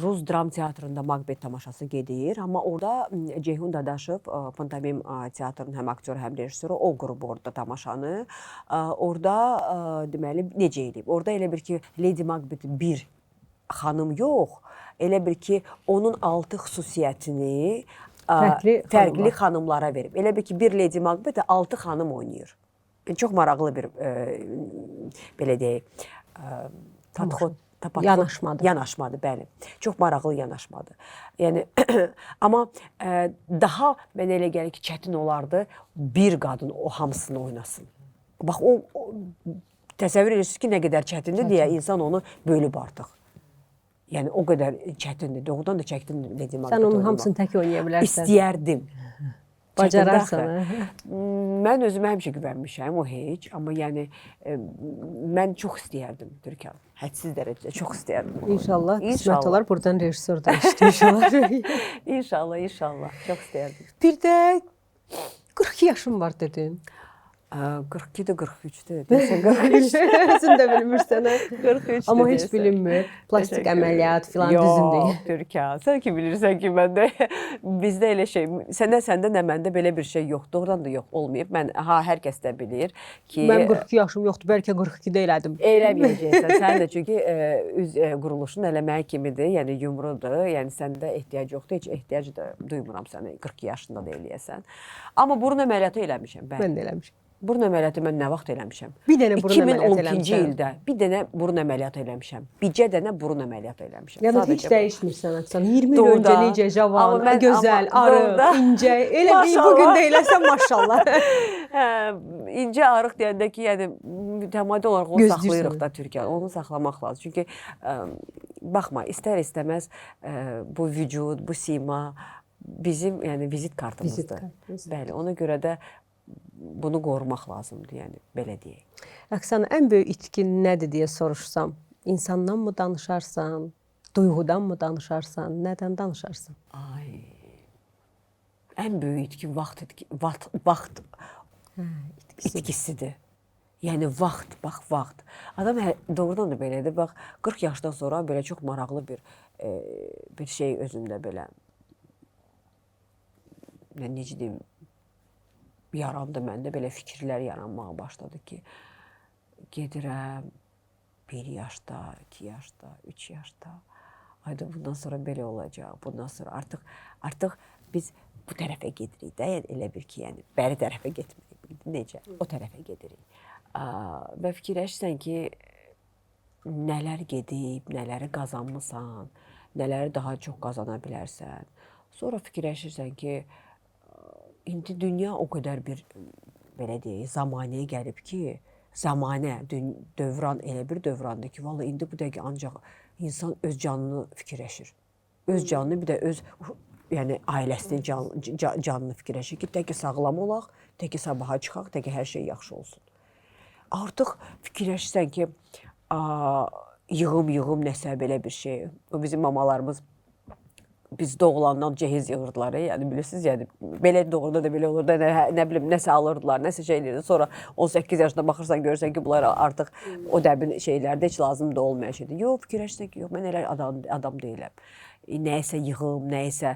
Rus Dram Teatrında Maqbet tamaşası gedir. Amma orada Ceyhun Dadaşov, Pantomim teatrının həm aktyoru, həm rejissoru, o qrubu orada tamaşanı. Orada deməli necə eləyib? Orada elə bir ki, Lady Macbeth bir xanım yox, elə bir ki, onun 6 xüsusiyyətini fərqli xanımlara verib. Elə bir ki, bir Lady Macbeth 6 xanım oynayır. Çox maraqlı bir belə deyək, yanaşmadır, bəli. Çox maraqlı yanaşmadır. Yəni amma daha mənə elə gəlir ki, çətin olardı bir qadın o hamısını oynasın. Bax o təsəvvür edirsiniz ki, nə qədər çətindir deyə insan onu bölüb artıq. Yəni o qədər çətindir. Doğrudan da çəkdim Lady Macbeth. Sən onun hamısını tək oynaya bilərsən. İstəyərdim. Bacararsan. Mən özümə həmişə güvənmişəm, o heç. Amma yəni mən çox istəyərdim Türkan. Hədsiz dərəcədə çox istəyərdim. İnşallah qismət olar, buradan rejissor da işləyir. İnşallah, inşallah. Çox istəyərdim. Bir də 42 yaşım var dedin. 42-dir, 43-dür. Deyəsən 43. Özün də bilmirsən. 43-dür. Amma heç bilinmir. Plastik əməliyyat filan düzündür. Yox, Türkan. Sən ki bilirsən ki, məndə bizdə elə şey, səndə nə məndə belə bir şey yox. Doğrudan da yox, olmayıb. Mən hər kəs də bilir ki, mən 42 yaşım yoxdur, bəlkə 42-də elədim. Eləməyəcəksən. Sən də çünki üz quruluşun eləməyi kimidir, yəni yumrudur. Yəni səndə ehtiyac yoxdur, heç ehtiyac da duymuram səni 42 yaşında da eləyəsən. Amma burun əməliyyatı eləmişəm mən. Mən də eləmişəm. Burun əməliyyatı mən nə vaxt eləmişəm? Bir dənə burun əməliyyatı 2012-ci ildə bir dənə burun əməliyyatı eləmişəm. Bircə dənə burun əməliyyatı eləmişəm. Yəni heç dəyişmirsən Aksan. 20 il öncə necə cavan, gözəl, arıq, incə, elə bir bu gün də eləsən maşallah. İncə, arıq deyəndə ki, yəni mütəmadi olaraq onu saxlayırıq da Türkiyə. Onu saxlamaq lazım. Çünki baxma, istər-istəməz bu vücud, bu sima bizim yəni vizit kartımızdır. Bəli, ona görə də bunu qorumaq lazımdır, yəni belə deyək. Aksan, ən böyük itkin nədir deyə soruşsam, insandan mı danışarsan, duyğudan mı danışarsan, nədən danışarsan? Ay. Ən böyük itki vaxt itkisidir. Yəni vaxt, bax vaxt. Adam doğrudan da belədir. Bax 40 yaşdan sonra belə çox maraqlı bir şey özündə belə necə deyim, yarandı məndə, belə fikirlər yaranmağa başladı ki, gedirəm 1 yaşda, 2 yaşda, 3 yaşda, ayda bundan sonra belə olacaq, bundan sonra artıq biz bu tərəfə gedirik də, yəni elə bir ki, yəni bəri tərəfə getmirik, necə, o tərəfə gedirik. Və fikirləşirsən ki, nələr gedib, nələri qazanmısan, nələri daha çox qazana bilərsən. Sonra fikirləşirsən ki, indi dünya o qədər bir, belə deyək, zamanəyə gəlib ki, zamanə, dövran elə bir dövrandır ki, vallahi indi bu dəqiqə ancaq insan öz canını fikirləşir. Öz canını, bir də öz yəni ailəsinin canını fikirləşir ki, tək ki sağlam olaq, tək ki sabaha çıxaq, tək ki hər şey yaxşı olsun. Artıq fikirləşirsən ki, yığım nəsə belə bir şey. O bizim mamalarımız biz doğulandan cehiz yığırdılar, yəni bilirsiniz, yəni belə doğruda da belə olur da, nə bilim, nəsə alırdılar, nəsə şey eləyirdi. Sonra 18 yaşında baxırsan, görürsən ki, bunlar artıq o dəbin şeylərdə heç lazım da olmayan şeydir. Yox, fikirləşirsən ki, yox, mən elə adam deyiləm. Nəyisə yığım, nəyisə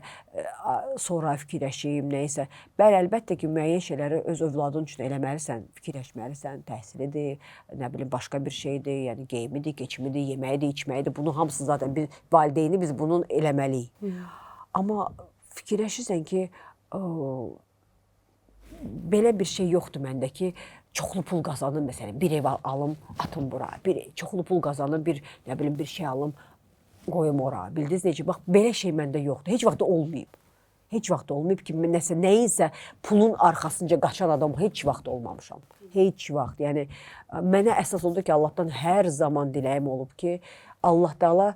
sonra fikirləşim, nəyisə. Bəli, əlbəttə ki, müəyyən şeyləri öz övladın üçün eləməlisən, fikirləşməlisən, təhsilidir, nə bilim, başqa bir şeydir, yəni geyimidir, keçimidir, yeməyidir, içməyidir. Bunu hamısı zaten biz, valideyni biz bunun eləməliyik. Amma fikirləşirsən ki, belə bir şey yoxdur məndə ki, çoxlu pul qazanım, məsələn, bir ev alım, atım bura, çoxlu pul qazanım, nə bilim, bir şey alım, qoyum ora. Bildiniz necə? Bax, belə şey məndə yoxdur. Heç vaxt olmayıb. Heç vaxt olmayıb ki, nəyinsə pulun arxasınca qaçan adam heç vaxt olmamışam. Heç vaxt. Yəni, mənə əsas oldu ki, Allahdan hər zaman diləyim olub ki, Allah Taala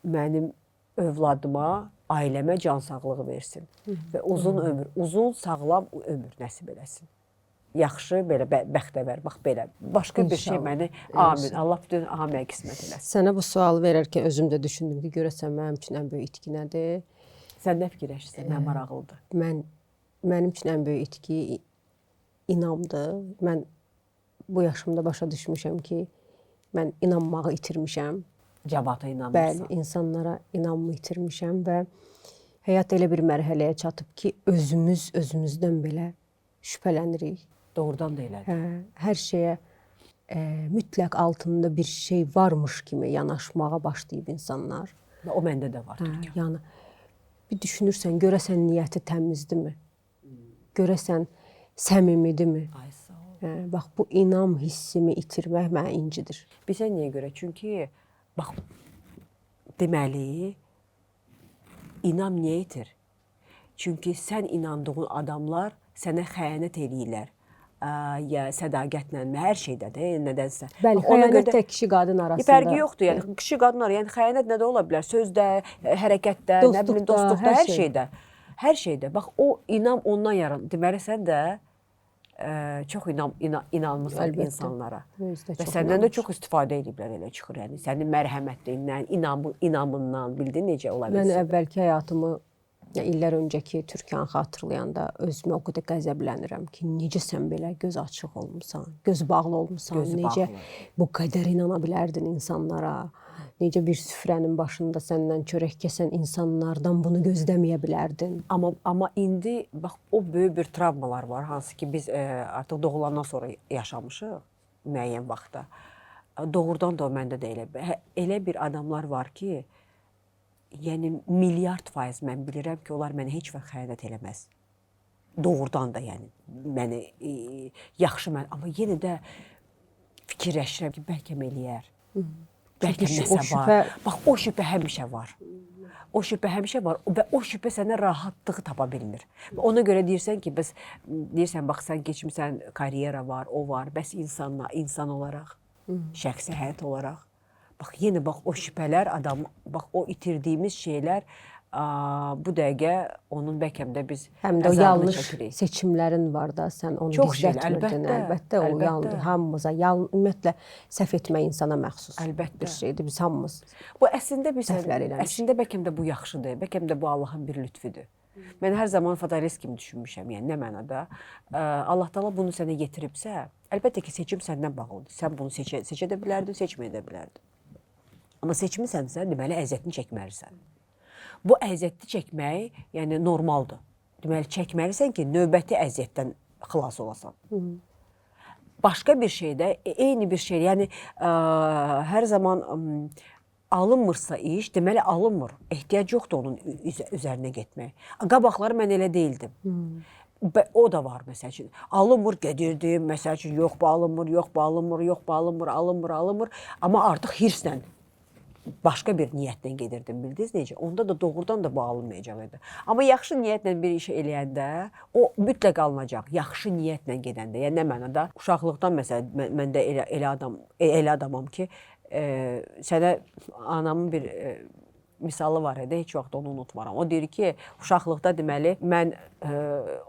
mənim övladıma, ailəmə can sağlığı versin. Və uzun ömür, uzun, sağlam ömür nəsib eləsin. Yaxşı, belə bəxtəvər, bax belə. Başqa bir şey məni, amin, Allah bütün amin qismət eləsin. Sənə bu sualı verərkən özüm də düşündüm ki, görəsən mənim üçün ən böyük itki nədir? Sən nə fikirləşirsən, nə maraqlıdır? Mənim üçün ən böyük itki inamdır. Mən bu yaşımda başa düşmüşəm ki, Mən inanmağı itirmişəm. Cəmaata inanmırsan. Bəli, insanlara inanma itirmişəm və həyat elə bir mərhələyə çatıb ki, özümüzdən belə şübhələnirik. Doğrudan da elədir. Hər şeyə mütləq altında bir şey varmış kimi yanaşmağa başlayıb insanlar. Və o məndə də var. Yəni bir düşünürsən, görəsən niyyəti təmizdirmi? Görəsən səmimidirmi? Ay sağ ol. Bax bu inam hissimi itirmək mənə incidir. Bilirsən niyə görə? Çünki bax deməli inam niyə itir? Çünki sən inandığın adamlar sənə xəyanət eləyirlər. Ya sədaqətlə, hər şeydə də, nədənsə. Bəli, xəyanət tək kişi qadın arasında. Fərqi yoxdur. Yəni kişi qadın arasında, yəni xəyanət nə də ola bilər? Sözdə, hərəkətdə, nə bilim dostluqda, hər şeydə. Hər şeydə. Bax o inam ondan yaranır. Deməli sən də çox inanmısan insanlara. Və səndən də çox istifadə ediblər elə çıxır. Yəni sənin mərhəmətliyindən, inamından, bildin necə ola bilsin. Mən əvvəlki həyatımı illər öncəki Türkiyəni xatırlayanda özümə o qədər qəzəblənirəm ki, necə sən belə göz açıq olmusan, göz bağlı olmusan, necə bu qədər inana bilərdin insanlara, necə bir süfrənin başında səndən çörək kəsən insanlardan bunu gözləməyə bilərdin. Amma indi bax o böyük bir travmalar var, hansı ki biz artıq doğulandan sonra yaşamışıq müəyyən vaxtda. Doğrudan da məndə də elə bir adamlar var ki, yəni milyard faiz mən bilirəm ki, onlar mənə heç vaxt xəyanət eləməz. Doğrudan da yəni məni yaxşı amma yenə də fikirləşirəm ki, bəlkə eləyər. Bəlkə nəsə var. Bax o şübhə həmişə var. O şübhə həmişə var və o şübhə sənə rahatlığı tapa bilmir. Ona görə deyirsən ki, bəs deyirsən bax sən keçmisən, karyera var, o var, bəs insan olaraq, şəxsi həyat olaraq. Bax, yenə bax o şübhələr, bax o itirdiyimiz şeylər bu dəqiqə onun bəlkə də biz həm də o yanlış seçimlərin var da, sən onu gizlətmirdin. Əlbəttə, o yandı. Hamımıza, ümumiyyətlə, səhv etmək insana məxsus bir şeydir. Biz hamımız bu əslində bəlkə də bu yaxşıdır, bəlkə də bu Allahın bir lütfüdür. Mən hər zaman fatalist kimi düşünmüşəm, yəni nə mənada. Allah Taala bunu sənə yetiribsə, əlbəttə ki, seçim səndən bağlıdır. Sən bunu seçə də bilərdin, seçməyə də bilərdin. Amma seçmisənsə, deməli, əziyyətini çəkməlisən. Bu əziyyəti çəkmək, yəni normaldır. Deməli, çəkməlisən ki, növbəti əziyyətdən xilas olasan. Başqa bir şeydə, eyni bir şey, yəni hər zaman alınmırsa iş, deməli alınmır. Ehtiyac yoxdur onun üzərinə getmək. Qabaqları mən elə deyildim. O da var, məsəl üçün. Alınmır, gedirdim, məsəl üçün, yox bu alınmır, yox bu alınmır, yox bu alınmır. Amma artıq hirslə başqa bir niyyətlə gedirdim, bildiniz necə? Onda da doğrudan da bu alınmayacaq idi. Amma yaxşı niyyətlə bir işi eləyəndə, o mütləq alınacaq. Yaxşı niyyətlə gedəndə. Yəni nə mənada? Uşaqlıqdan məsələn, mən də elə adamam ki, sənə anamın bir misalı var idi, heç vaxt onu unutmaram. O deyir ki, uşaqlıqda deməli, mən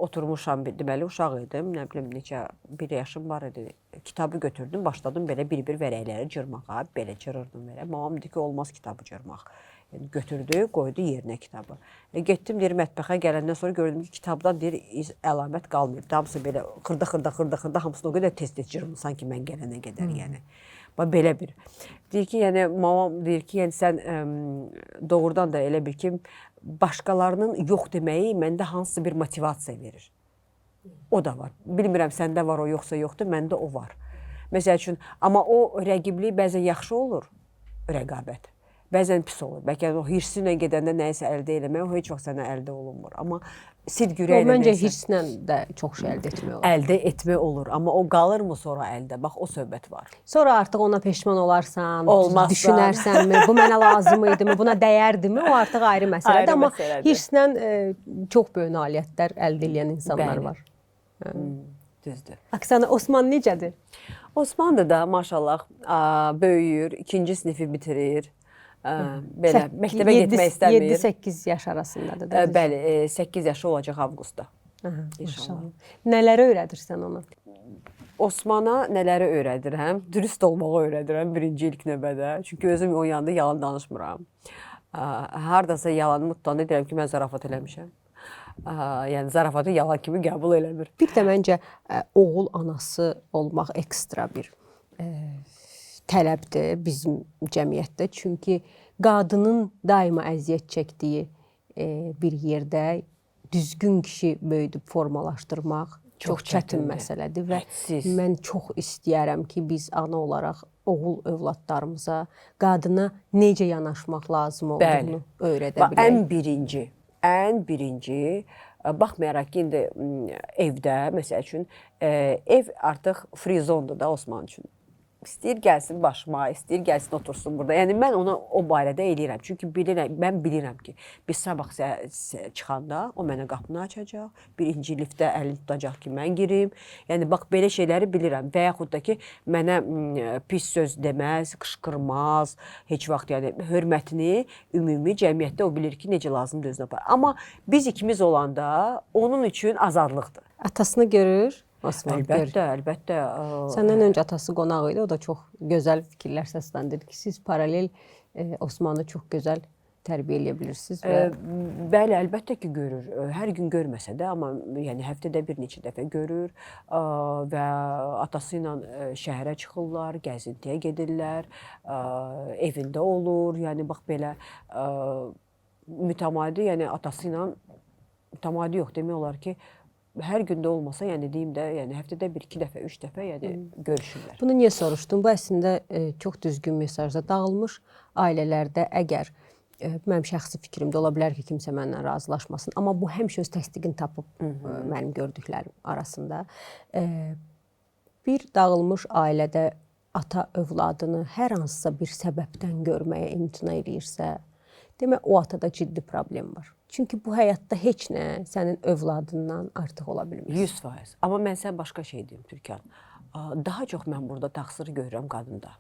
oturmuşam, deməli, uşaq idim, nə bilim, neçə, bir yaşım var idi. Kitabı götürdüm, başladım belə bir-bir vərəqləri cırmağa, belə cırırdım belə. Mamam dedi ki, olmaz kitabı cırmaq. Yəni, götürdü, qoydu yerinə kitabı. Getdim, deyir, mətbəxə gələndən sonra gördüm ki, kitabdan deyir, əlamət qalmır. Hamısı belə xırda, hamısını o qədər tez-tez cırmısan ki, mən gələnə qədər, yəni. Belə bir. Deyir ki, yəni, mamam deyir ki, yəni sən doğrudan da elə bil ki, başqalarının yox deməyi məndə hansısa bir motivasiya verir. O da var. Bilmirəm, səndə var o, yoxsa yoxdur, məndə o var. Məsəl üçün, amma o rəqiblik bəzən yaxşı olur, rəqabət. Bəzən pis olur. Bəlkə o hirsinlə gedəndə nəyisə əldə eləmək, o heç vaxt sənə əldə olunmur. Amma sidq ürəklə məncə hirslə də çox şey əldə etmək olur. Əldə etmək olur, amma o qalırmı sonra əldə? Bax, o söhbət var. Sonra artıq ona peşman olarsan, düşünərsənmi, bu mənə lazım idimi, buna dəyərdimi, o artıq ayrı məsələdir. Amma hirslə çox böyük nailiyyətlər əldə edən insanlar var. Düzdür. Oksana, Osman necədir? Osman da maşallah böyüyür, 2-ci sinifi bitirir. Belə, məktəbə getmək istəmir. 7-8 yaş arasındadır. Bəli, 8 yaşı olacaq avqustda. İnşallah. Nələri öyrədirsən ona? Osmana nələri öyrədirəm? Dürüst olmağı öyrədirəm birinci ilk növbədə. Çünki özüm o yanında yalan danışmıram. Hardasa yalanımı tutanda deyirəm ki, mən zarafat eləmişəm. Yəni zarafatı yalan kimi qəbul eləmir. Bir də məncə oğul anası olmaq ekstra bir tələbdir bizim cəmiyyətdə. Çünki qadının daima əziyyət çəkdiyi bir yerdə düzgün kişi böyüdüb formalaşdırmaq çox çətin məsələdir və mən çox istəyərəm ki, biz ana olaraq oğul övladlarımıza qadına necə yanaşmaq lazım olduğunu öyrədə bilək. Ən birinci, baxmayaraq ki, indi evdə, məsəl üçün, ev artıq free zondur da Osman üçün. İstəyir gəlsin başıma, istəyir gəlsin otursun burada. Yəni mən ona o barədə eləyirəm. Çünki mən bilirəm ki, biz sabah çıxanda o mənə qapını açacaq. Birinci liftdə əlini tutacaq ki, mən girim. Yəni bax belə şeyləri bilirəm. Və yaxud da ki, mənə pis söz deməz, qışqırmaz, heç vaxt yəni hörmətini ümumi cəmiyyətdə o bilir ki, necə lazımdır özünə aparır. Amma biz ikimiz olanda onun üçün azadlıqdır. Atasını görür. Osman, Əlbəttə. Səndən öncə atası qonaq idi. O da çox gözəl fikirlər səsləndirdi ki, siz paralel Osmanı çox gözəl tərbiyə edə bilirsiniz. Bəli, əlbəttə ki, görür. Hər gün görməsə də, amma yəni həftədə bir neçə dəfə görür və atası ilə şəhərə çıxırlar, gəzintiyə gedirlər, evində olur. Yəni bax belə mütəmadi, yəni atası ilə mütəmadi yox, demək olar ki, hər gündə olmasa, yəni deyim də, yəni həftədə bir, iki dəfə, üç dəfə yəni görüşürlər. Bunu niyə soruşdum? Bu əslində çox düzgün mesajda dağılmış ailələrdə əgər mənim şəxsi fikrimdə ola bilər ki, kimsə mənlə razılaşmasın, amma bu həmişə öz təsdiqini tapıb mənim gördüklərim arasında. Bir dağılmış ailədə ata övladını hər hansısa bir səbəbdən görməyə imtina edirsə, demək o atada ciddi problem var. Çünki bu həyatda heç nə sənin övladından artıq ola bilməz. 100%. Amma mən sən başqa şey deyim, Türkan. Daha çox mən burada təqsiri görürəm qadında.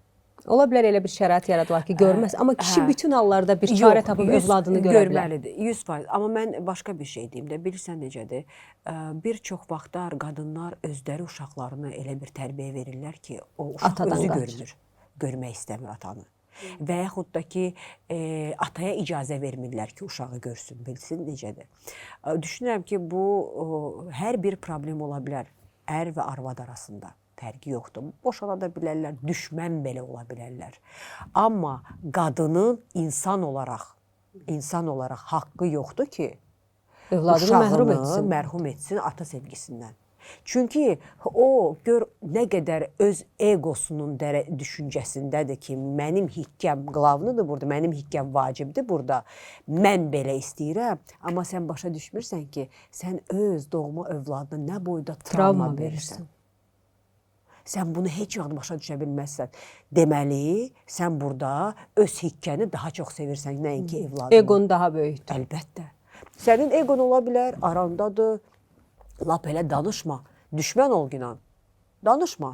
Ola bilər elə bir şərait yaradılar ki, görməz. Amma kişi bütün hallarda bir çarə tapıb övladını görə bilər. Görməlidir, 100%. Amma mən başqa bir şey deyim də, bilirsən necədir? Bir çox vaxtlar qadınlar özləri uşaqlarını elə bir tərbiyə verirlər ki, o uşaq özü görmür, görmək istəmir atanı. Və yaxud da ki, ataya icazə vermirlər ki, uşağı görsün, bilsin necədir. Düşünürəm ki, bu hər bir problem ola bilər ər və arvad arasında. Fərqi yoxdur. Boşana da bilərlər, düşmən belə ola bilərlər. Amma qadının insan olaraq haqqı yoxdur ki, uşağını məhrum etsin ata sevgisindən. Çünki o gör nə qədər öz egosunun düşüncəsindədir ki, mənim hikkəm qlavlıdır burada, mənim hikkəm vacibdir burada. Mən belə istəyirəm, amma sən başa düşmürsən ki, sən öz doğma övladına nə boyda travma verirsən. Sən bunu heç vaxt başa düşə bilməzsən. Deməli, sən burada öz hikkəni daha çox sevirsən, nəinki evladını. Egon daha böyükdür. Əlbəttə. Sənin egon ola bilər, arandadır. Lap elə danışma, düşmən ol inan, danışma.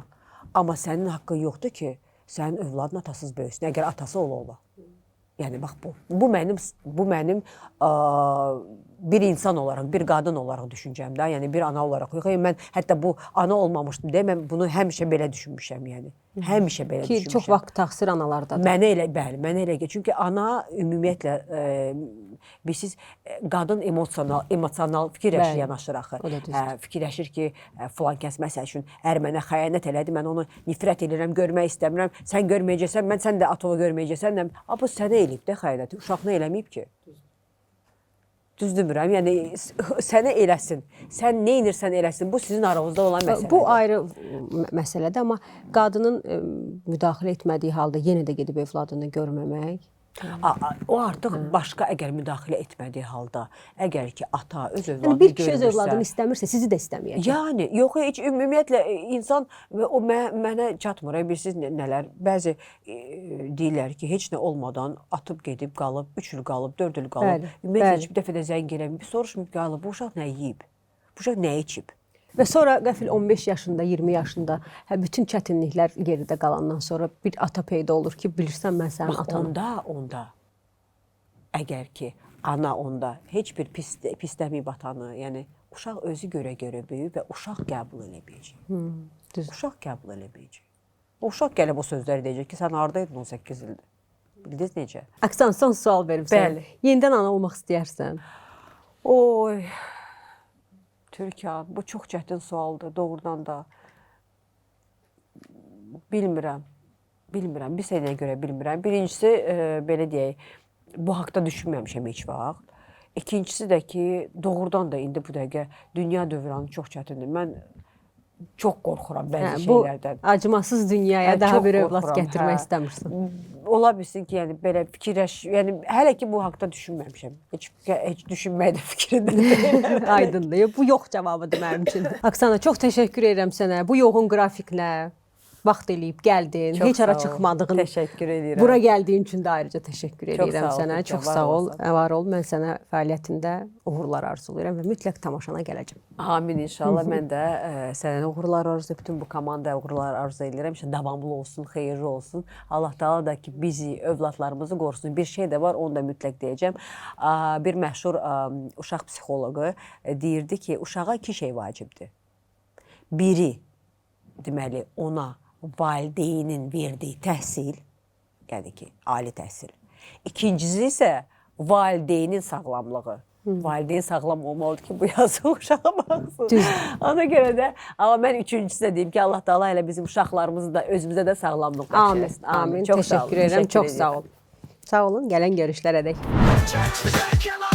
Amma sənin haqqın yoxdur ki, sənin övladın atasız böyüsün, əgər atası ola. Yəni bax bu mənim bir insan olaraq, bir qadın olaraq düşüncəmdə, yəni bir ana olaraq yox. Mən hətta bu ana olmamışdım deyə mən bunu həmişə belə düşünmüşəm, yəni. Həmişə belə düşünmüşəm. Ki çox vaxt təqsir analardadır. Mənə elə gəlir. Çünki ana ümumiyyətlə biz qadın emosional fikirləşir yanaşır axı. Fikirləşir ki, filan kəs məsəl üçün mənə xəyanət elədi, mən onu nifrət edirəm, görmək istəmirəm. Sən görməyəcəksən, sən də atomu görməyəcəksən. Bu sənə eləyib də xəyanəti, uşağına eləməyib ki. Düz demirəm, yəni sənə eləsin. Sən nə edirsən eləsin, bu sizin aranızda olan məsələdir. Bu ayrı məsələdir, amma qadının müdaxilə etmədiyi halda yenə də gedib övladını görməmək. O artıq başqa əgər müdaxilə etmədiyi halda, əgər ki, ata öz övladını görmürsə... Bir kişi öz övladını istəmirsə, sizi də istəməyəcək. Yəni, yox, heç ümumiyyətlə insan, o mənə çatmır, bilirsiniz nələr, bəzi deyirlər ki, heç nə olmadan atıb gedib qalıb, 3 il qalıb, 4 il qalıb, ümumiyyətlə bir dəfə də zəng eləməyib, soruşmayıb qalıb, bu uşaq nə yiyib, bu uşaq nə içib? Və sonra qəfil 15 yaşında, 20 yaşında bütün çətinliklər geridə qalandan sonra bir ata peyda olur ki, bilirsən mən sənin atanım. Onda, əgər ki, ana onda heç bir pisləməyib atanı, yəni uşaq özü görə böyüyür və uşaq qəbul eləməyəcək. Uşaq qəbul eləməyəcək. O uşaq gəlib o sözləri deyəcək ki, sən haradaydın 18 ildir. Bildiniz necə? Aksan, son sual verim sənə. Yenidən ana olmaq istəyərsən? Oy... Türkan, bu çox çətin sualdır, doğrudan da. Bilmirəm. bilmirəm, bir sənəyə görə bilmirəm. Birincisi, belə deyək, bu haqda düşünməmişəm heç vaxt. İkincisi də ki, doğrudan da indi bu dəqiqə dünya dövranı çox çətindir. Mən çox qorxuram bəzi Bu şeylərdən. acımasız dünyaya daha Çox bir övlad qorxuram, gətirmək hə. istəmirsən. Ola bilsin ki, yəni belə yəni hələ ki bu haqda düşünməmişəm. Heç düşünməyə də fikrində deyiləm. Aydındır. Bu yox cavabıdır mənim üçün. Oksana, çox təşəkkür edirəm sənə. Bu yoğun qrafiklə vaxt eləyib gəldin. Çox Heç ara sağ ol. çıxmadığın. Təşəkkür edirəm. Bura gəldiyin üçün də ayrıca təşəkkür Çox edirəm sağ ol, sənə. Türkan, Çox var sağ ol. olasın. Var ol. Mən sənə fəaliyyətində uğurlar arzulayıram və mütləq tamaşana gələcəm. Amin inşallah. Mən də sənə uğurlar arzu bütün bu komandaya uğurlar arzu edirəm. İnşallah davamlı olsun, xeyirli olsun. Allah Taala da ki bizi, övladlarımızı qorusun. Bir şey də var, onu da mütləq deyəcəm. Bir məşhur uşaq psixoloqu deyirdi ki, uşağa iki şey vacibdir. Biri, deməli, ona valideynin verdiyi təhsil, yəni ki, ali təhsil. İkincisi isə valideynin sağlamlığı. Valideyn sağlam olmalıdır ki, bu yazıq uşağa baxsın. Ona görə də, amma mən üçüncüsü də deyim ki, Allah Taala elə bizim uşaqlarımızı da özümüzə də sağlamlıq Amin. bəxş eləsin. Amin. Çox sağ olun. Təşəkkür edirəm. Təşəkkür Çox sağ ol. Sağ olun. Gələn görüşlərə dək. Spectacular.